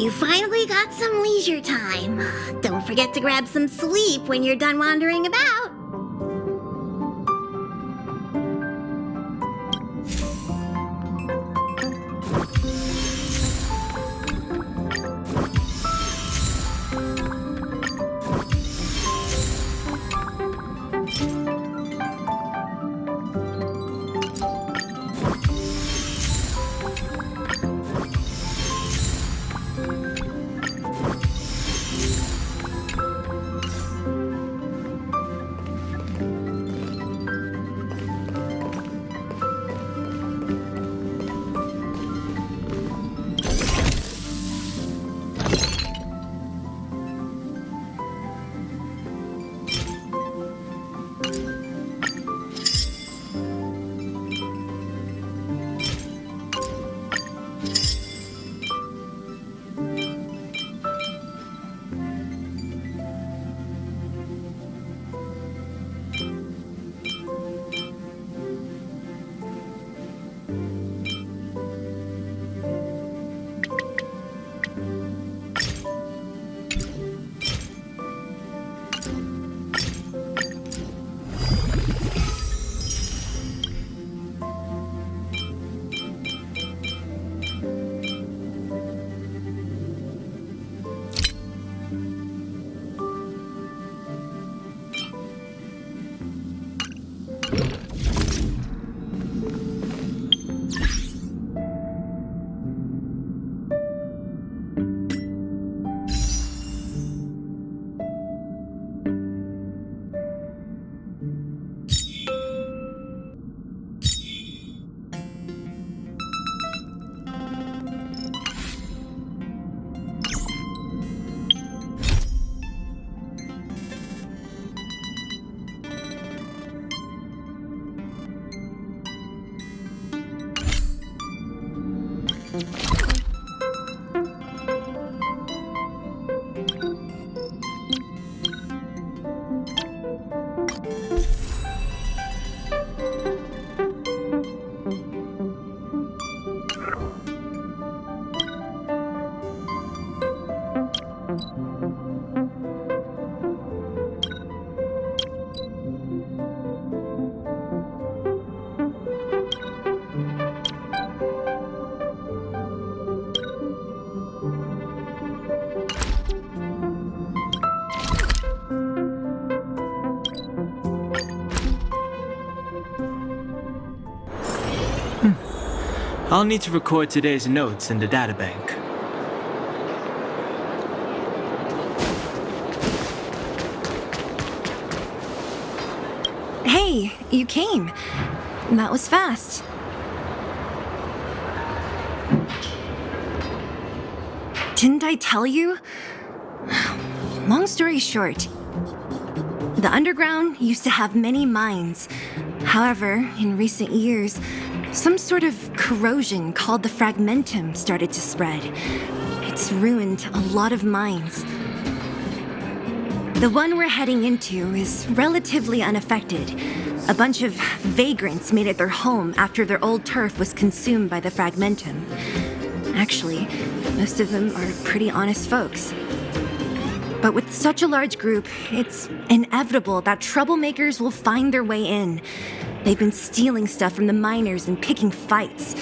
You finally got some leisure time. Don't forget to grab some sleep when you're done wandering about. I'll need to record today's notes in the databank. Hey, you came. That was fast. Didn't I tell you? Long story short, the underground used to have many mines. However, in recent years, some sort of corrosion called the fragmentum started to spread. It's ruined a lot of mines. The one we're heading into is relatively unaffected. A bunch of vagrants made it their home after their old turf was consumed by the fragmentum. Actually, most of them are pretty honest folks. But with such a large group, it's inevitable that troublemakers will find their way in. They've been stealing stuff from the miners and picking fights.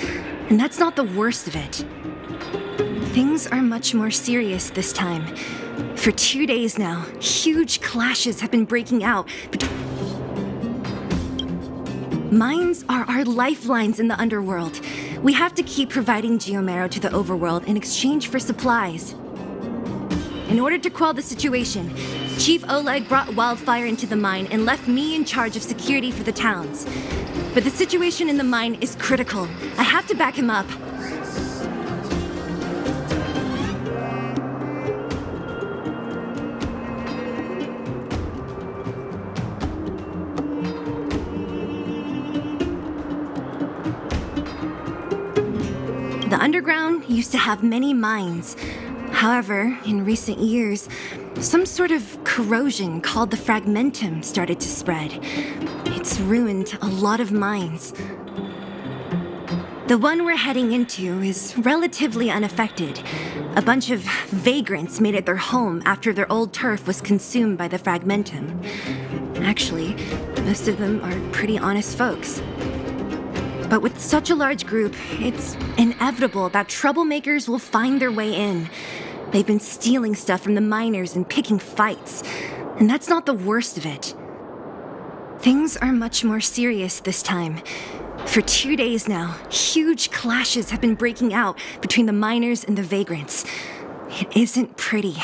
And that's not the worst of it. Things are much more serious this time. For 2 days now, huge clashes have been breaking out between... Mines are our lifelines in the underworld. We have to keep providing geomarrow to the overworld in exchange for supplies. In order to quell the situation, Chief Oleg brought wildfire into the mine and left me in charge of security for the towns. But the situation in the mine is critical. I have to back him up. The underground used to have many mines. However, in recent years, some sort of corrosion called the fragmentum started to spread. It's ruined a lot of mines. The one we're heading into is relatively unaffected. A bunch of vagrants made it their home after their old turf was consumed by the fragmentum. Actually, most of them are pretty honest folks. But with such a large group, it's inevitable that troublemakers will find their way in. They've been stealing stuff from the miners and picking fights. And that's not the worst of it. Things are much more serious this time. For 2 days now, huge clashes have been breaking out between the miners and the vagrants. It isn't pretty.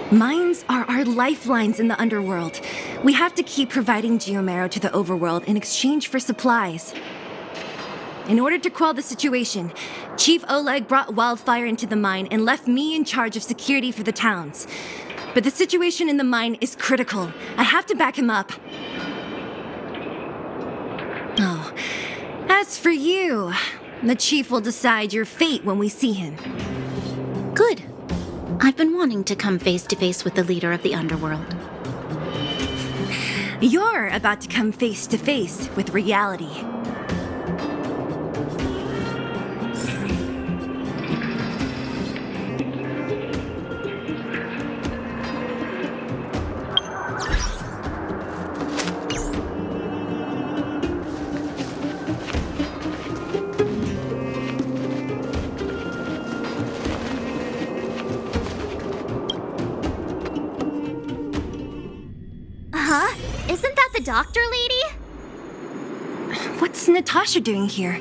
Mines are our lifelines in the underworld. We have to keep providing geomarrow to the overworld in exchange for supplies. In order to quell the situation, Chief Oleg brought wildfire into the mine and left me in charge of security for the towns. But the situation in the mine is critical. I have to back him up. Oh, as for you, the chief will decide your fate when we see him. Good. I've been wanting to come face to face with the leader of the underworld. You're about to come face to face with reality. Huh? Isn't that the doctor lady? What's Natasha doing here?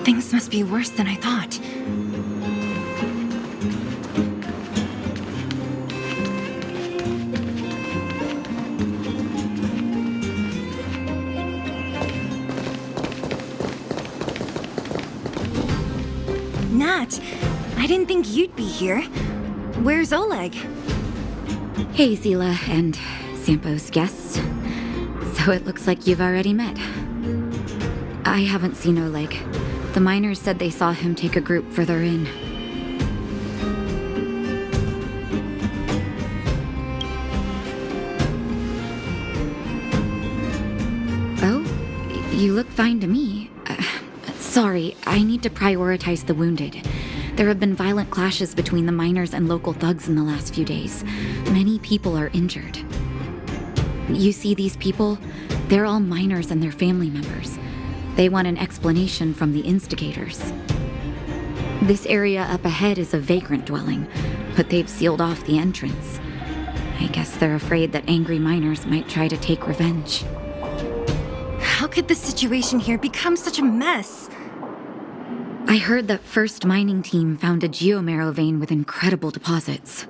Things must be worse than I thought. Nat, I didn't think you'd be here. Where's Oleg? Hey, Zila and Sampo's guests. So it looks like you've already met. I haven't seen Oleg. The miners said they saw him take a group further in. Oh, you look fine to me. Sorry, I need to prioritize the wounded. There have been violent clashes between the miners and local thugs in the last few days. Many people are injured. You see these people? They're all miners and their family members. They want an explanation from the instigators. This area up ahead is a vagrant dwelling, but they've sealed off the entrance. I guess they're afraid that angry miners might try to take revenge. How could the situation here become such a mess? I heard that First Mining Team found a geomarrow vein with incredible deposits.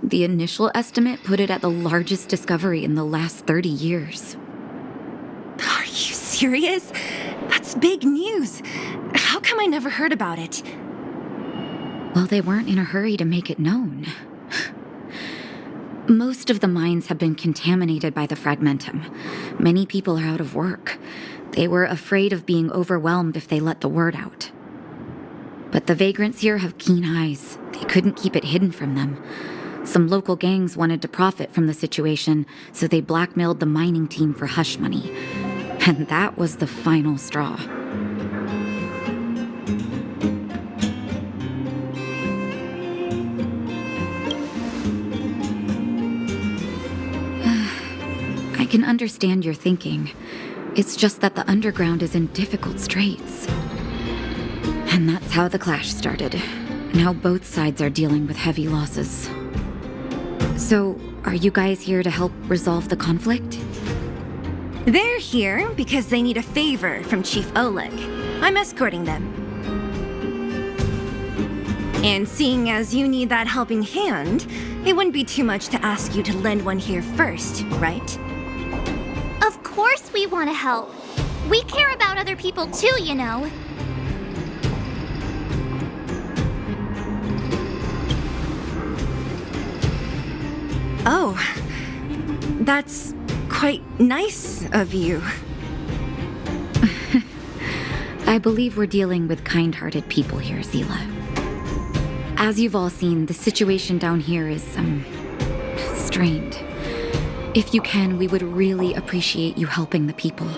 The initial estimate put it at the largest discovery in the last 30 years. Are you serious? That's big news. How come I never heard about it? Well, they weren't in a hurry to make it known. Most of the mines have been contaminated by the fragmentum. Many people are out of work. They were afraid of being overwhelmed if they let the word out. But the vagrants here have keen eyes. They couldn't keep it hidden from them. Some local gangs wanted to profit from the situation, so they blackmailed the mining team for hush money. And that was the final straw. I can understand your thinking. It's just that the underground is in difficult straits. And that's how the clash started. Now both sides are dealing with heavy losses. So, are you guys here to help resolve the conflict? They're here because they need a favor from Chief Oleg. I'm escorting them. And seeing as you need that helping hand, it wouldn't be too much to ask you to lend one here first, right? Of course we want to help. We care about other people too, you know. Oh, that's quite nice of you. I believe we're dealing with kind-hearted people here, Zila. As you've all seen, the situation down here is, strained. If you can, we would really appreciate you helping the people.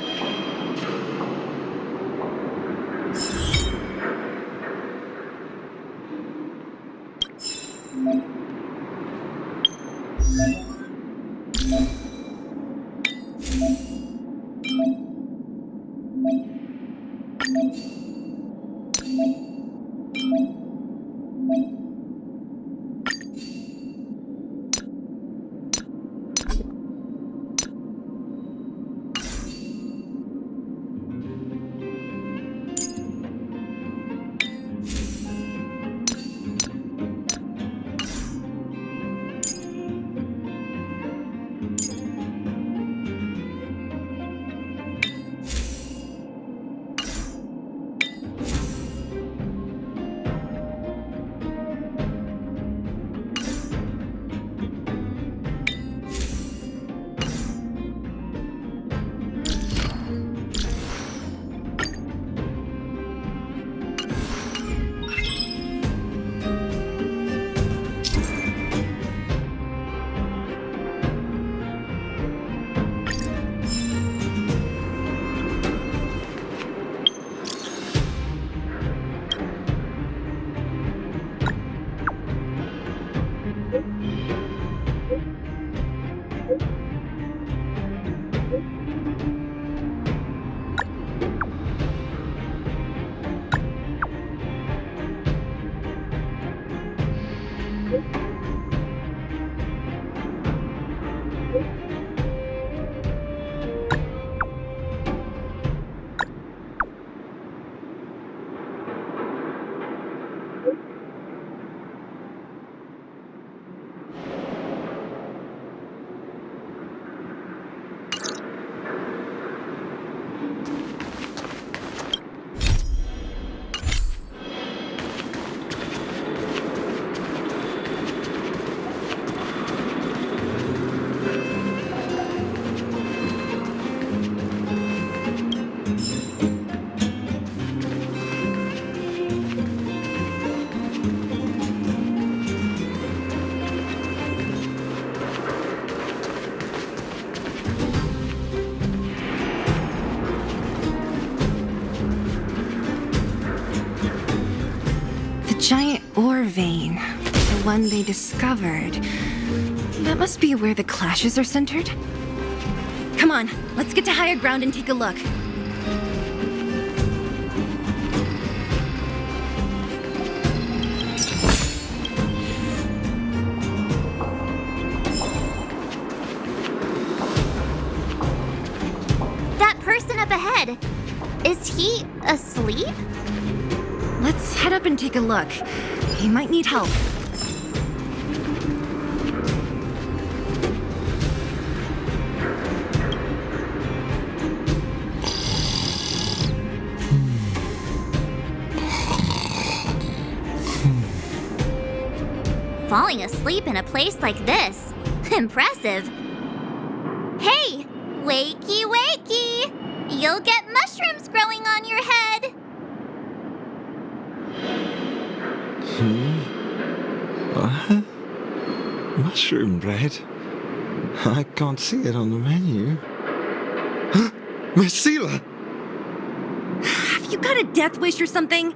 Giant ore vein. The one they discovered. That must be where the clashes are centered. Come on, let's get to higher ground and take a look. That person up ahead, is he asleep? Let's head up and take a look. He might need help. Falling asleep in a place like this. Impressive. Hey, wakey wakey! You'll get mushrooms growing on your head. What? Mushroom bread? I can't see it on the menu. Miss Sela! Have you got a death wish or something?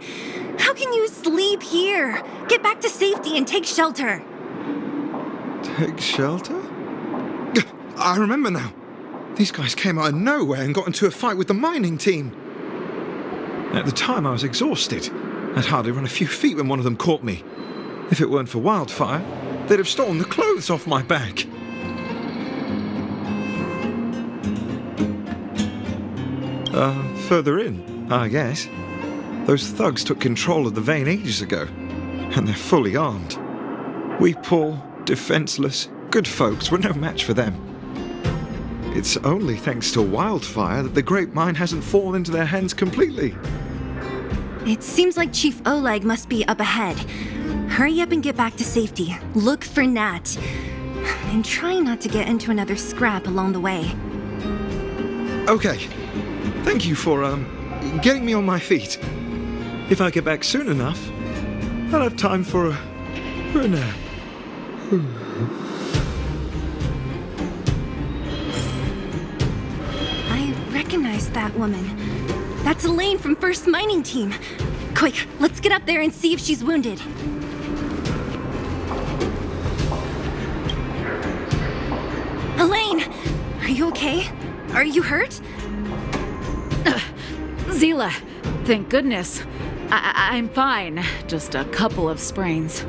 How can you sleep here? Get back to safety and take shelter. Take shelter? I remember now. These guys came out of nowhere and got into a fight with the mining team. At the time, I was exhausted. I'd hardly run a few feet when one of them caught me. If it weren't for Wildfire, they'd have stolen the clothes off my back. Further in, I guess. Those thugs took control of the vein ages ago, and they're fully armed. We poor, defenseless, good folks were no match for them. It's only thanks to Wildfire that the Great Mine hasn't fallen into their hands completely. It seems like Chief Oleg must be up ahead. Hurry up and get back to safety. Look for Nat. And try not to get into another scrap along the way. Okay. Thank you for, getting me on my feet. If I get back soon enough, I'll have time for a nap. I recognize that woman. That's Elaine from First Mining Team. Quick, let's get up there and see if she's wounded. Elaine! Are you okay? Are you hurt? Zila, thank goodness. I'm fine. Just a couple of sprains.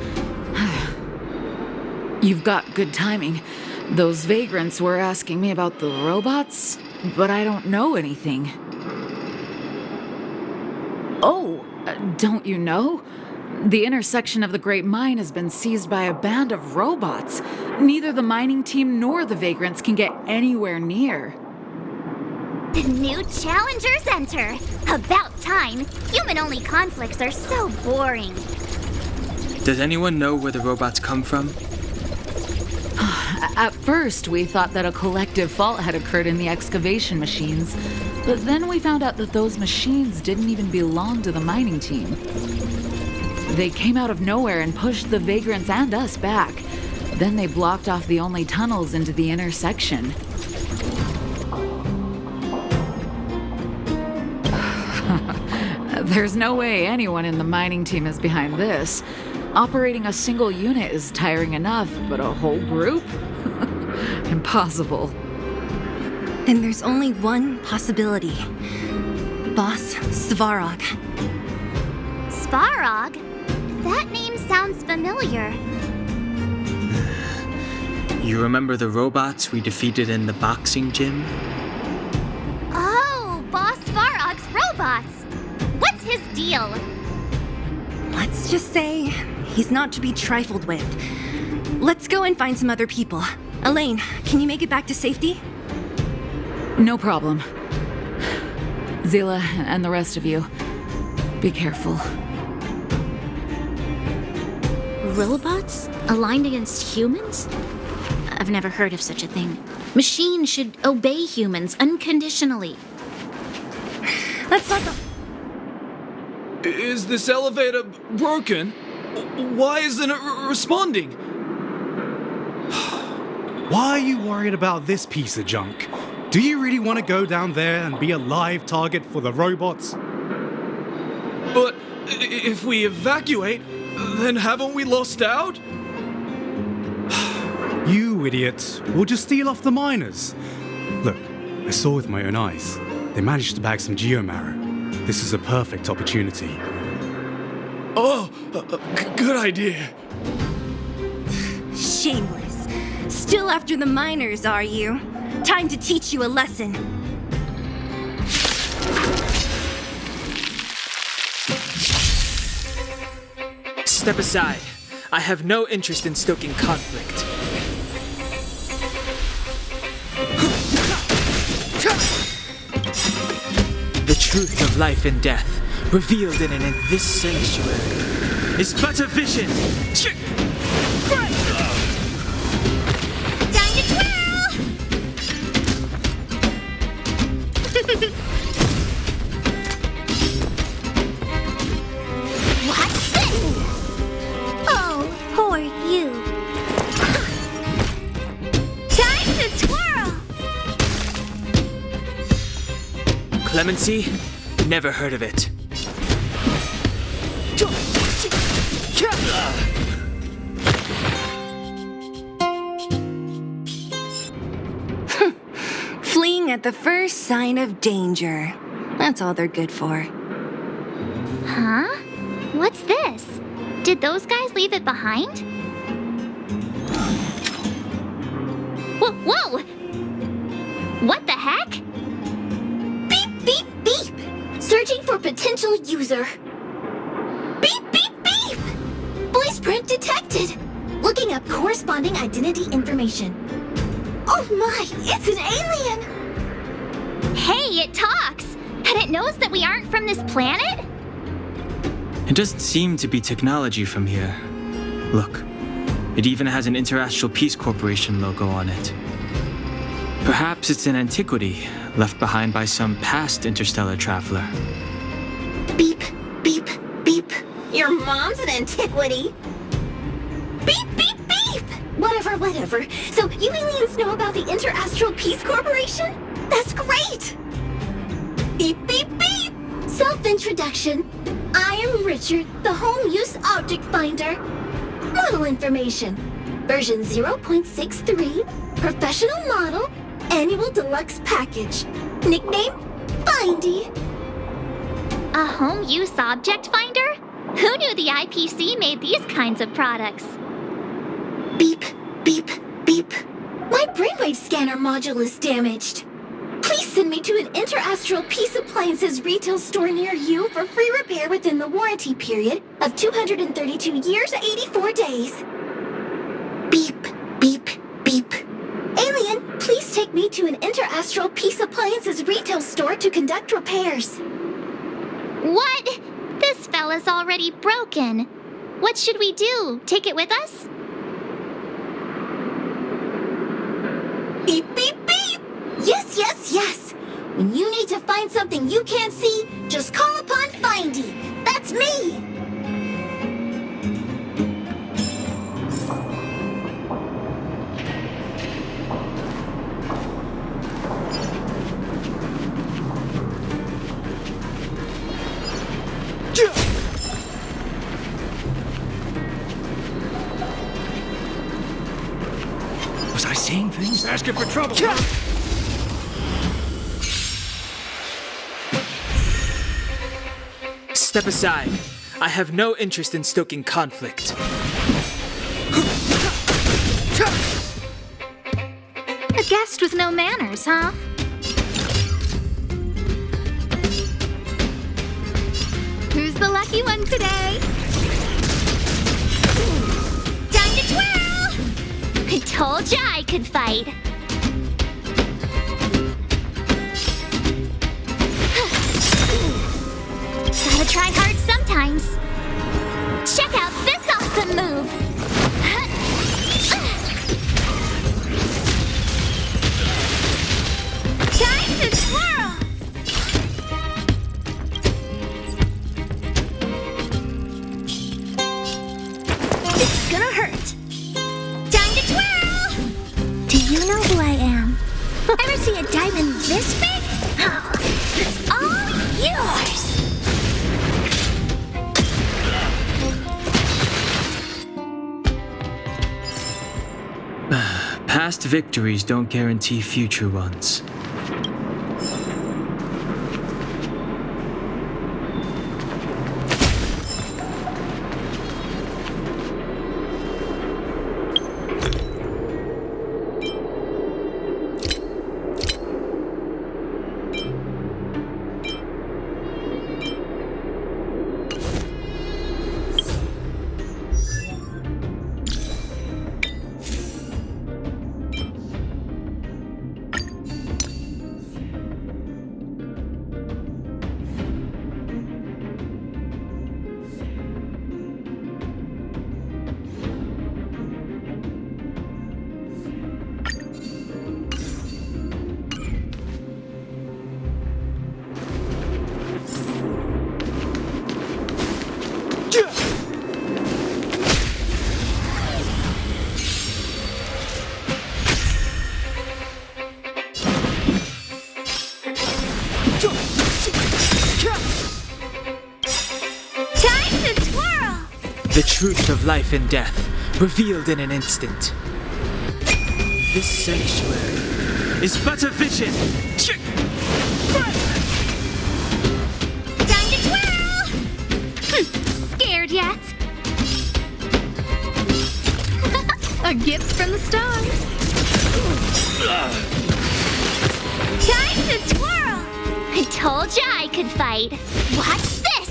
You've got good timing. Those vagrants were asking me about the robots, but I don't know anything. Oh, don't you know? The intersection of the Great Mine has been seized by a band of robots. Neither the mining team nor the vagrants can get anywhere near. New challengers enter. About time. Human-only conflicts are so boring. Does anyone know where the robots come from? At first, we thought that a collective fault had occurred in the excavation machines, but then we found out that those machines didn't even belong to the mining team. They came out of nowhere and pushed the vagrants and us back. Then they blocked off the only tunnels into the intersection. There's no way anyone in the mining team is behind this. Operating a single unit is tiring enough, but a whole group? Impossible. Then there's only one possibility. Boss Svarog. Svarog? That name sounds familiar. You remember the robots we defeated in the boxing gym? Oh, Boss Svarog's robots! What's his deal? Let's just say he's not to be trifled with. Let's go and find some other people. Elaine, can you make it back to safety? No problem. Zila and the rest of you, be careful. Robots? Aligned against humans? I've never heard of such a thing. Machines should obey humans unconditionally. Let's not go. Is this elevator broken? Why isn't it responding? Why are you worried about this piece of junk? Do you really want to go down there and be a live target for the robots? But if we evacuate, then haven't we lost out? You idiots. We'll just steal off the miners. Look, I saw with my own eyes. They managed to bag some geomarrow. This is a perfect opportunity. Oh, good idea. Shameless. Still after the miners, are you? Time to teach you a lesson. Step aside. I have no interest in stoking conflict. The truth of life and death, revealed in this sanctuary, is but a vision. Dormancy? Never heard of it. Fleeing at the first sign of danger. That's all they're good for. Huh? What's this? Did those guys leave it behind? Whoa, whoa! What the heck? Beep, beep, beep! Searching for potential user. Beep, beep, beep! Voice print detected. Looking up corresponding identity information. Oh my, it's an alien! Hey, it talks! And it knows that we aren't from this planet? It doesn't seem to be technology from here. Look, it even has an Interastral Peace Corporation logo on it. Perhaps it's an antiquity left behind by some past interstellar traveler. Beep, beep, beep. Your mom's an antiquity. Beep, beep, beep! Whatever, whatever. So you aliens know about the Interastral Peace Corporation? That's great! Beep, beep, beep! Self-introduction. I am Richard, the Home Use Object Finder. Model information. Version 0.63. Professional model. Annual deluxe package. Nickname? Findy. A home use object finder? Who knew the IPC made these kinds of products? Beep, beep, beep. My brainwave scanner module is damaged. Please send me to an Interastral Peace Appliances retail store near you for free repair within the warranty period of 232 years, 84 days. Beep, beep, beep. Alien, please take me to an Interastral Peace Appliances retail store to conduct repairs. What? This fella's already broken. What should we do? Take it with us? Beep, beep, beep! Yes, yes, yes! When you need to find something you can't see, just call upon Findy. That's me! Was I seeing things? Asking for trouble. Step aside. I have no interest in stoking conflict. A guest with no manners, huh? Who's the lucky one today? Time to twirl! I told ya I could fight. Gotta try hard sometimes. Check out this awesome move! Time to twirl! It's gonna hurt. Time to twirl! Do you know who I am? Ever see a diamond this big? It's all yours! Past victories don't guarantee future ones. The truth of life and death, revealed in an instant. This sanctuary is but a vision. Time to twirl! Scared yet? A gift from the stars. Time to twirl! I told ya I could fight. Watch this!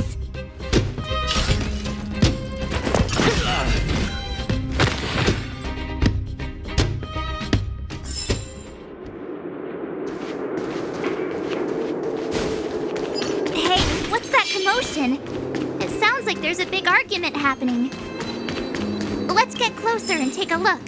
Hey, what's that commotion? It sounds like there's a big argument happening. Let's get closer and take a look.